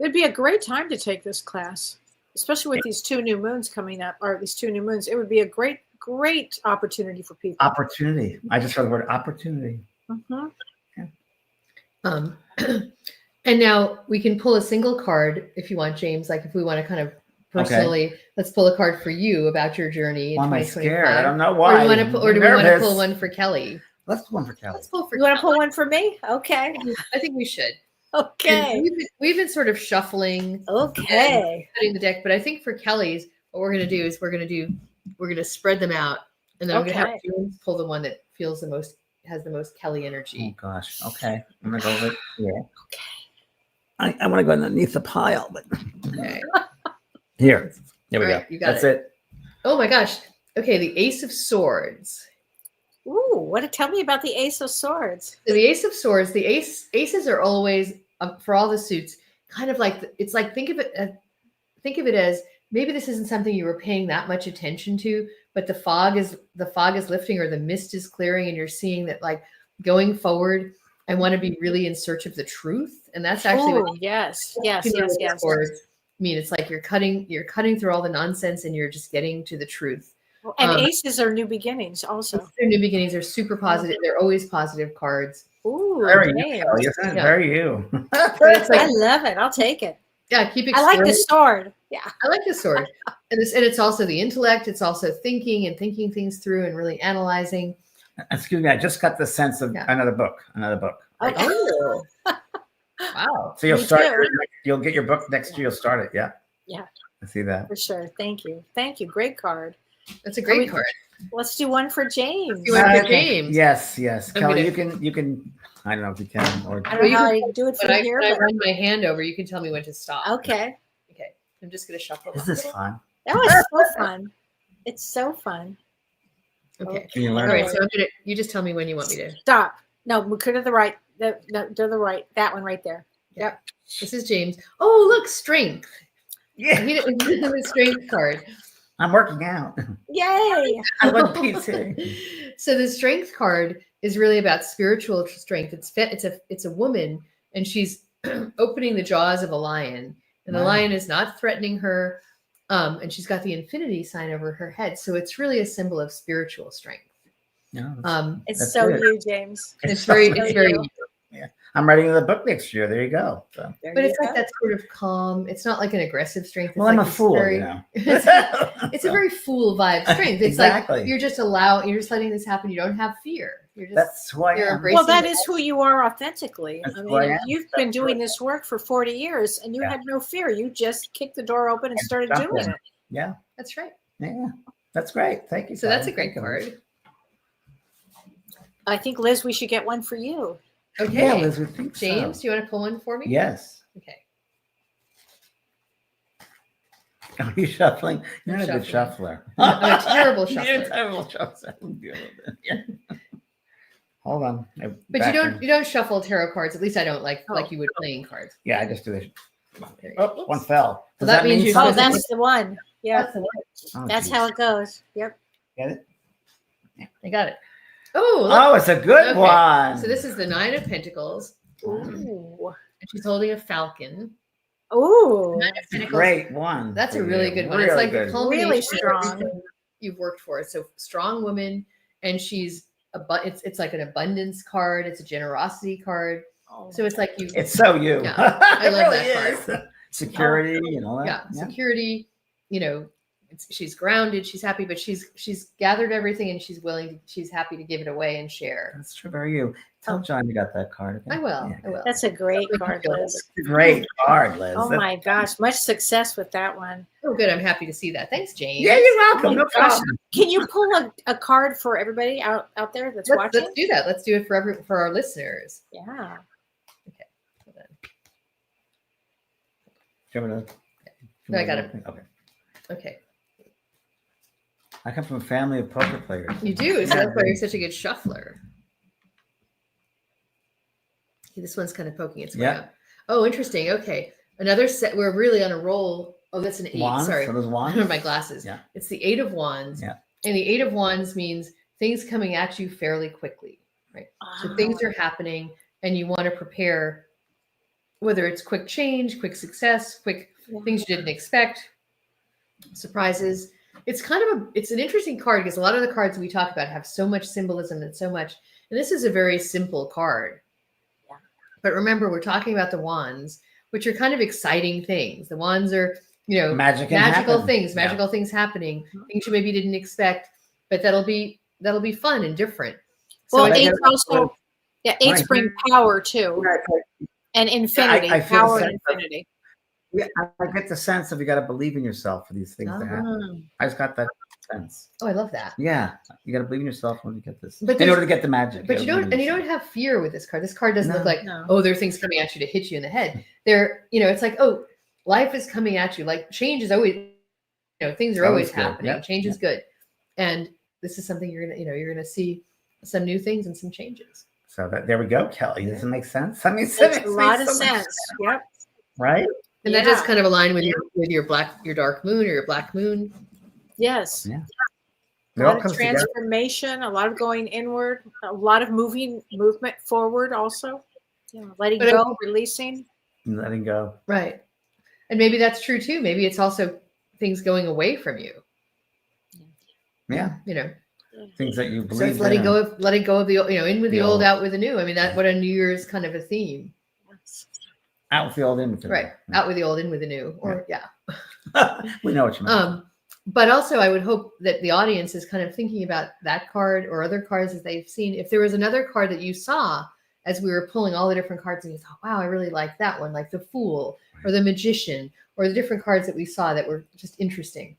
It'd be a great time to take this class, especially with these 2 new moons coming up, or these 2 new moons. It would be a great opportunity for people. Opportunity. I just heard the word opportunity. Mm-hmm. And now we can pull a single card if you want, James. Like if we want to kind of personally, let's pull a card for you about your journey in 2025. Am I scared? I don't know why. Or do we want to pull one for Kellee? Let's pull one for Kellee. You want to pull one for me? Okay. I think we should. Okay. We've been sort of shuffling. Okay. Putting the deck, but I think for Kellee's, what we're going to do is we're going to spread them out, and then I'm going to have James pull the one that has the most Kellee energy. Oh gosh. Okay. I'm gonna go with here. Okay. I want to go underneath the pile, but okay. Here we go. You got That's it. Oh my gosh. Okay, the Ace of Swords. Ooh, tell me about the Ace of Swords. So the Ace of Swords, aces are always for all the suits, kind of like it's like think of it as maybe this isn't something you were paying that much attention to, but the fog is lifting or the mist is clearing, and you're seeing that like going forward, I want to be really in search of the truth, and that's actually what yes. Swords mean. It's like you're cutting through all the nonsense, and you're just getting to the truth. And aces are new beginnings also. They're new beginnings. They're super positive. They're always positive cards. Ooh, very you. Very you. It's like, I love it. I'll take it. Yeah, keep I like the exploring. sword. Yeah. I like the sword. And it's also the intellect. It's also thinking things through and really analyzing. Excuse me, I just got the sense of another book. Okay. Oh, wow. So you'll Me start. too. You'll get your book next year. You'll start it. Yeah. Yeah. I see that. For sure. Thank you. Thank you. Great card. That's a great card. Let's do one for James. You want for James? Yes. I'm Kelly, gonna- you can. I don't know if you can or. I don't know how I do it from When here. I run my hand over, you can tell me when to stop. Okay. Okay. I'm just gonna shuffle. This is fun. That was so fun. It's so fun. Okay. Can you All learn? right. So you just tell me when you want me to. Stop. No, we could to the right. No, to the right. That one right there. Yep. This is James. Oh, look, strength. Yeah. He did a strength card. I'm working out. Yay. I want pizza. So the strength card is really about spiritual strength. It's a woman, and she's opening the jaws of a lion, and the lion is not threatening her, and she's got the infinity sign over her head. So it's really a symbol of spiritual strength. Yeah, It's so you, James. It's very. Yeah, I'm writing the book next year. There you go. So. But it's like that sort of calm. It's not like an aggressive strength. It's Well, I'm like a fool, very, you know. it's a very fool vibe strength. It's Exactly. like you're just letting this happen. You don't have fear. You're just That's who I am. embracing Well, that it. is who you are authentically. That's I who I mean, am. you've been doing this work for 40 years and you had no fear. You just kicked the door open and started doing it. Yeah. That's right. Yeah. That's great. Thank you. So that's a great card. I think, Liz, we should get one for you. Okay. Yeah, Liz, we think James, so. do you want to pull one for me? Yes. Okay. Are you shuffling? You're not a good shuffling. shuffler. I'm a terrible You're shuffler. a terrible shuffler. Yeah. Hold on. But you don't shuffle tarot cards. At least I don't like you would playing cards. Yeah, I just do this. Okay. Oh, one fell. Does that means mean you- something? Oh, that's the one. Yeah. That's the one. Oh, That's geez. how it goes. Yep. Get it? I got it. Oh, look. Oh, it's a good Okay. one. So this is the Nine of Pentacles. Ooh. And she's holding a falcon. Ooh. Nine of Pentacles. Great one. That's a for really you. good one. Really It's like good. the culmination Really of strong. everything you've worked for. So strong woman, and she's it's like an abundance card. It's a generosity card. So it's like you. It's so you. Yeah, I love It that really is. Security, all that. yeah, security. She's grounded. She's happy, but she's gathered everything, and she's happy to give it away and share. That's true. Very you. Tell John you got that card. Okay? I will. Yeah, I will. That's a great That's card, good. Liz. Great card, Liz. Oh my gosh. Much success with that one. Oh, good. I'm happy to see that. Thanks, James. Yeah, you're welcome. Oh my No gosh. problem. Can you pull a card for everybody out there that's watching? Let's do that. Let's do it for our listeners. Yeah. Okay. Hold on. Do you want me to- No, I got it. Okay. Okay. I come from a family of poker players. You do. So that's why you're such a good shuffler. Okay, this one's kind of poking its way Yeah. up. Oh, interesting. Okay. Another set. We're really on a roll. Oh, that's an 8. Wands? Sorry. So those I wands? don't have my glasses. Yeah. It's the 8 of Wands. Yeah. And the 8 of Wands means things coming at you fairly quickly, right? So things are happening and you want to prepare, whether it's quick change, quick success, quick things you didn't expect, surprises. It's an interesting card because a lot of the cards we talk about have so much symbolism and so much, and this is a very simple card. Yeah. But remember, we're talking about the wands, which are kind of exciting things. The wands are, Magical things, magical things happening, things you maybe didn't expect, but that'll be fun and different. Well, So I eights also, eights bring power too, and infinity, I feel power the and sense of- infinity. Yeah, I get the sense of you got to believe in yourself for these things to happen. I just got that sense. Oh, I love that. Yeah, you got to believe in yourself when you get this. But In order to get the magic. But you don't have fear with this card. This card doesn't look like, No. oh, there are things coming at you to hit you in the head. It's like, oh, life is coming at you. Like change is always, things are always Always good. happening. Yep. Change is good. And this is something you're gonna see some new things and some changes. So there we go, Kelly. Does it make sense? I mean, Makes a lot of sense. Yep. right? And that does kind of align with your dark moon or your black moon. Yes. Yeah. A It all lot of comes together. transformation, a lot of going inward, a lot of movement forward also. Letting But go, releasing. Letting go. Right. And maybe that's true too. Maybe it's also things going away from you. Yeah. Things that you believe. So it's letting go of the in with the old, out with the new. I mean, what a New Year's kind of a theme. Out with the old, in with the new. Right. Out with the old, in with the new. Or yeah. We know what you mean. But also I would hope that the audience is kind of thinking about that card or other cards that they've seen. If there was another card that you saw as we were pulling all the different cards and you thought, wow, I really like that one, like the Fool or the Magician or the different cards that we saw that were just interesting.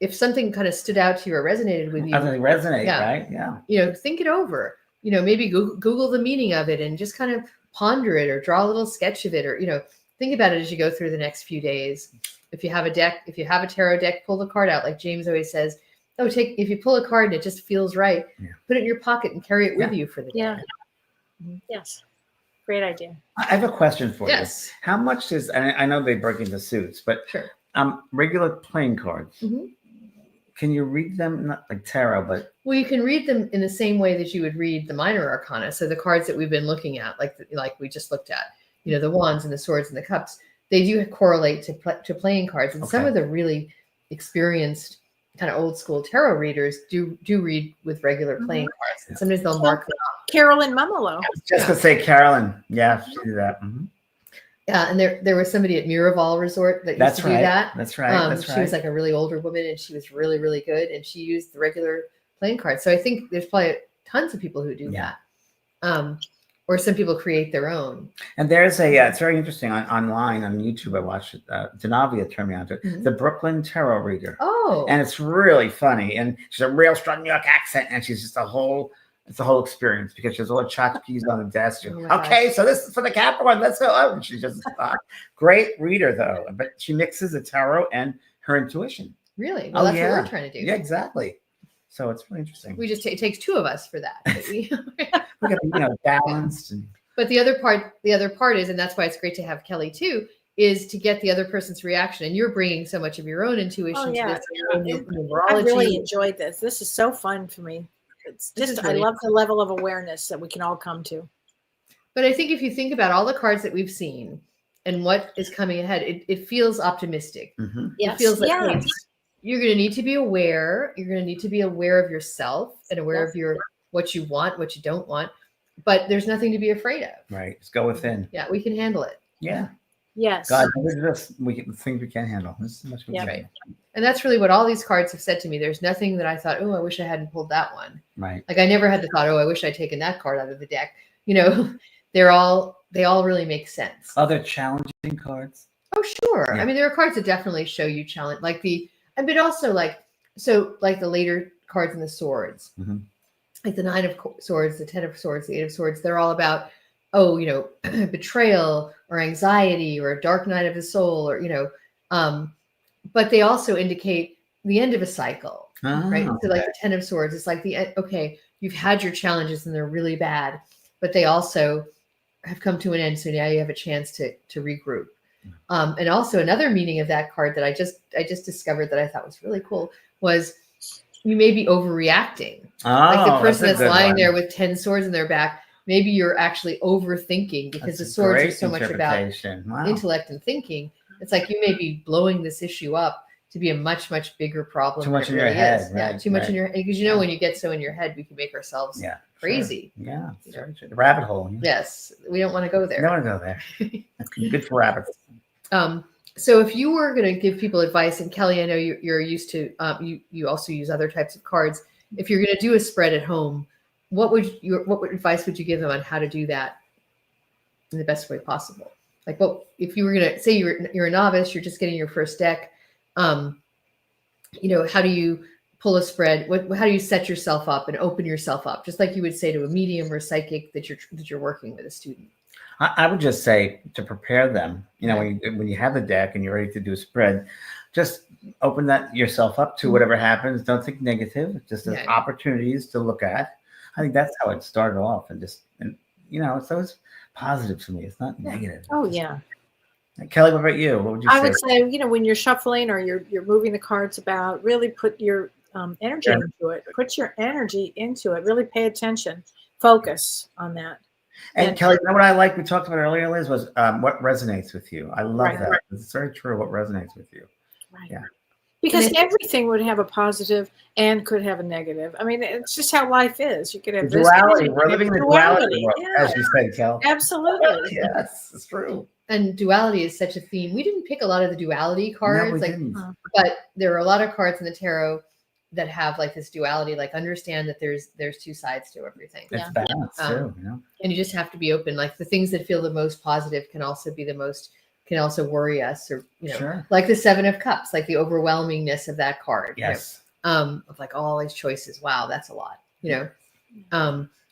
If something kind of stood out to you or resonated with you. They resonate, right? Yeah. You know, think it over. You know, maybe Google the meaning of it and just kind of ponder it or draw a little sketch of it or, you know, think about it as you go through the next few days. If you have a deck, if you have a tarot deck, pull the card out. Like James always says, if you pull a card and it just feels right, put it in your pocket and carry it with you for the day. Yeah. Yes. Great idea. I have a question for you. How much does, and I know they break into suits, but regular playing cards, can you read them? Not like tarot, but. Well, you can read them in the same way that you would read the minor arcana. So the cards that we've been looking at, like we just looked at, you know, the wands and the swords and the cups, they do correlate to playing cards. And some of the really experienced kind of old school tarot readers do read with regular playing cards. And sometimes they'll mark them up. Carolyn Mumolo. I was just gonna say Carolyn. Yeah, she do that. Yeah, and there was somebody at Miraval Resort that used to do that. That's right. She was like a really older woman, and she was really, really good. And she used the regular playing cards. So I think there's probably tons of people who do that. Or some people create their own. And there's it's very interesting online on YouTube. I watched it. Denavia turned me on to it. The Brooklyn Tarot Reader. Oh. And it's really funny. And she's a real strong New York accent. And she's just it's a whole experience because she has all the tchotchkes on the desk. Okay, so this is for the Capricorn. Let's go. Oh, and she's just great reader, though. But she mixes the tarot and her intuition. Really? Well, that's what we're trying to do. Yeah, exactly. So it's really interesting. It takes two of us for that. We got balanced. But the other part is, and that's why it's great to have Kellee too, is to get the other person's reaction. And you're bringing so much of your own intuition to this. I really enjoyed this. This is so fun for me. It's just, I love the level of awareness that we can all come to. But I think if you think about all the cards that we've seen and what is coming ahead, it feels optimistic. It feels like you're going to need to be aware. You're going to need to be aware of yourself and aware of what you want, what you don't want. But there's nothing to be afraid of. Right. Just go within. Yeah, we can handle it. Yeah. Yes. God, things we can handle. This is much more right. And that's really what all these cards have said to me. There's nothing that I thought, oh, I wish I hadn't pulled that one. Right. Like I never had the thought, oh, I wish I'd taken that card out of the deck. You know, they all really make sense. Other challenging cards. Oh, sure. Yeah. I mean, there are cards that definitely show you challenge, but also like the later cards in the swords, like the 9 of Swords, the 10 of Swords, the 8 of Swords. They're all about, betrayal or anxiety or a dark night of the soul, or but they also indicate the end of a cycle, right? So like the 10 of Swords, it's like you've had your challenges and they're really bad, but they also have come to an end. So now you have a chance to regroup. And also another meaning of that card that I just discovered that I thought was really cool was you may be overreacting. Like the person that's lying there with 10 swords in their back, maybe you're actually overthinking because the swords are so much about intellect and thinking. It's like you may be blowing this issue up to be a much, much bigger problem. Too much in your head. Right, yeah, too much in your head. Because when you get so in your head, we can make ourselves crazy. Sure. Yeah, the rabbit hole. Yes, we don't want to go there. Don't want to go there. Good for rabbits. So if you were going to give people advice, and Kellee, I know you're used to, you also use other types of cards. If you're going to do a spread at home, what advice would you give them on how to do that in the best way possible? Like, if you were going to say you're a novice, you're just getting your first deck, how do you pull a spread? How do you set yourself up and open yourself up? Just like you would say to a medium or psychic that you're working with a student. I would just say to prepare them, when you have the deck and you're ready to do a spread, just open yourself up to whatever happens. Don't think negative, just as opportunities to look at. I think that's how it started off, it's always positive for me. It's not negative. Oh yeah. Kellee, what about you? What would you say? I would say, when you're shuffling or you're moving the cards about, really put your energy into it. Put your energy into it. Really pay attention. Focus on that. And Kellee, what I like, we talked about earlier, Liz, was what resonates with you. I love that. It's very true what resonates with you. Right. Yeah. Because everything would have a positive and could have a negative. I mean, it's just how life is. You could have duality. We're living in the duality world, as you said, Kellee. Absolutely. Yes, it's true. and duality is such a theme. We didn't pick a lot of the duality cards, No, we like, didn't. but there are a lot of cards in the tarot that have like this duality, like understand that there's two sides to everything. It's balance too, And you just have to be open. Like the things that feel the most positive can also worry us, or Sure. like the Seven of Cups, like the overwhelmingness of that card. Yes. Of like all these choices. Wow, that's a lot.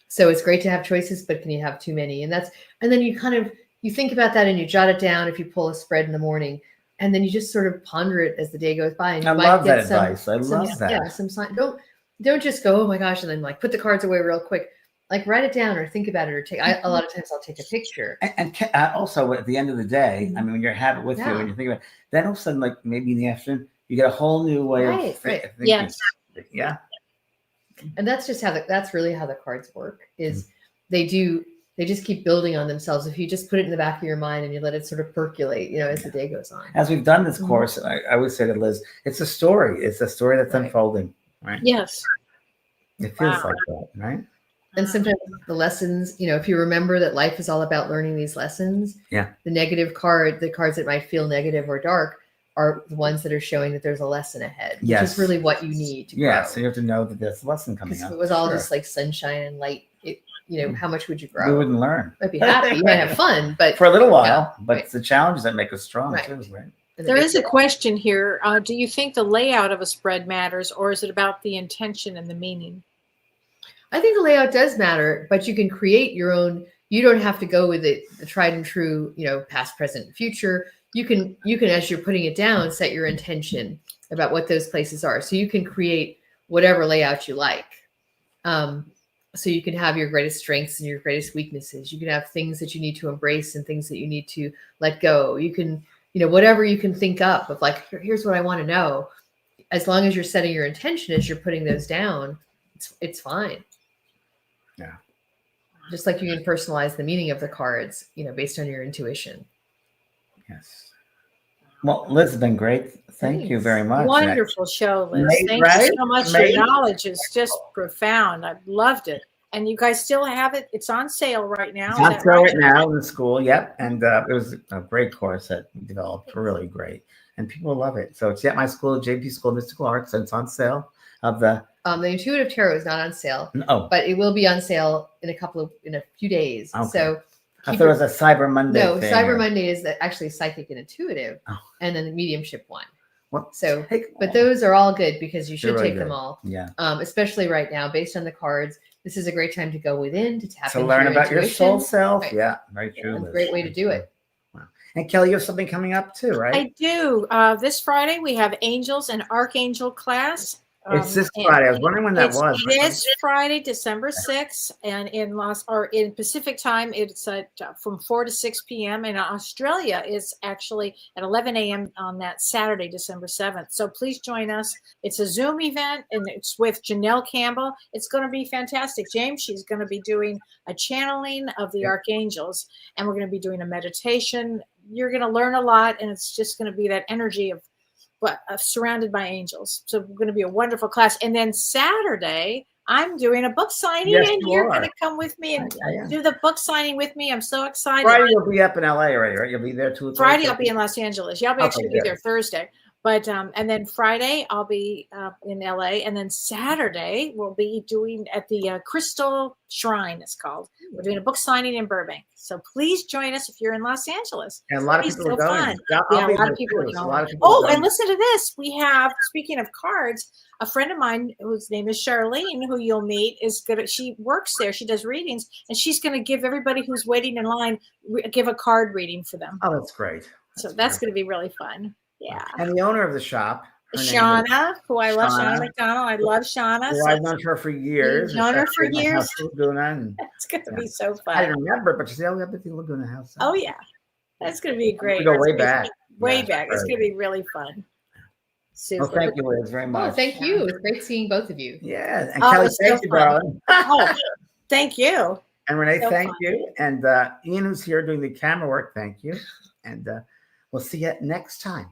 So it's great to have choices, but can you have too many? And then you think about that and you jot it down if you pull a spread in the morning, and then you just sort of ponder it as the day goes by. And I love that advice. I love that. Yeah, some sign. Don't just go, oh my gosh, and then like put the cards away real quick. Like write it down or think about it, or a lot of times I'll take a picture. And also at the end of the day, I mean, when you have it with you and you think about it, then all of a sudden, like maybe in the afternoon, you get a whole new way of thinking. Yes. Yeah. And that's just that's really how the cards work, is they just keep building on themselves. If you just put it in the back of your mind and you let it sort of percolate, as the day goes on. As we've done this course, I would say to Liz, it's a story. It's a story that's unfolding, right? Yes. It feels like that, right? And sometimes the lessons, if you remember that life is all about learning these lessons, the negative the cards that might feel negative or dark, are the ones that are showing that there's a lesson ahead, which is really what you need to grow. So you have to know that there's a lesson coming up. If it was all just like sunshine and light, how much would you grow? We wouldn't learn. I'd be happy. You might have fun, but for a little while. But it's the challenges that make us strong too, right? There is a question here. Do you think the layout of a spread matters, or is it about the intention and the meaning? I think the layout does matter, but you can create your own. You don't have to go with the tried and true, past, present, future. You can, as you're putting it down, set your intention about what those places are. So you can create whatever layout you like. So you can have your greatest strengths and your greatest weaknesses. You can have things that you need to embrace and things that you need to let go. You can, whatever you can think up of, like, here's what I want to know. As long as you're setting your intention as you're putting those down, it's fine. Yeah. Just like you can personalize the meaning of the cards, based on your intuition. Yes. Well, Liz, has been great. Thank you very much. Wonderful show, Liz. Thank you so much. Your knowledge is just profound. I've loved it. And you guys still have it. It's on sale right now. It's on sale right now in the school. Yep. And it was a great course that we developed. Really great. And people love it. So it's at my school, JP School of Mystical Arts, and it's on sale. The Intuitive Tarot is not on sale. No. But it will be on sale in a few days. Okay. So I thought it was a Cyber Monday. No, Cyber Monday is actually Psychic and Intuitive, and then the Mediumship one. What? So, but those are all good because you should take them all. Yeah. Especially right now, based on the cards, this is a great time to go within, to tap into learn your about intuition. your soul self. Right. Yeah, very true. It's a great way to do it. Wow. And Kelly, you have something coming up too, right? I do. This Friday we have Angels and Archangel class. It's this Friday. I was wondering when that was. It is Friday, December 6th, and in Pacific time, it's from 4 to 6 p.m. In Australia, it's actually at 11 a.m. on that Saturday, December 7th. So please join us. It's a Zoom event, and it's with Janelle Campbell. It's going to be fantastic. James, she's going to be doing a channeling of the archangels, and we're going to be doing a meditation. You're going to learn a lot, and it's just going to be that energy of surrounded by angels. So we're going to be a wonderful class. And then Saturday, I'm doing a book signing, and you're going to come with me and do the book signing with me. I'm so excited. Friday, you'll be up in LA already, right? You'll be there too. Friday, I'll be in Los Angeles. Yeah, I'll be actually be there Thursday. But and then Friday, I'll be in LA. And then Saturday, we'll be doing at the Crystal Shrine, it's called. We're doing a book signing in Burbank. So please join us if you're in Los Angeles. And a lot of people are going. Yeah, a lot of people are going. And listen to this. We have, speaking of cards, a friend of mine whose name is Charlene, who you'll meet, she works there. She does readings, and she's going to give everybody who's waiting in line, give a card reading for them. Oh, that's great. That's going to be really fun. Yeah. And the owner of the shop, Shauna, who I love, Shauna McDonald. I love Shauna. Well, I've known her for years. Known her for years. It's going to be so fun. I didn't remember, but she said, "Oh, yeah, but you live in a house." Oh yeah, that's going to be great. We go way back. Way back. It's going to be really fun. Super. Well, thank you, Liz, very much. Oh, thank you. It's great seeing both of you. Yeah, and Kelly, thank you, darling. Thank you. And Renee, thank you. And Ian, who's here doing the camera work, thank you. And we'll see you next time.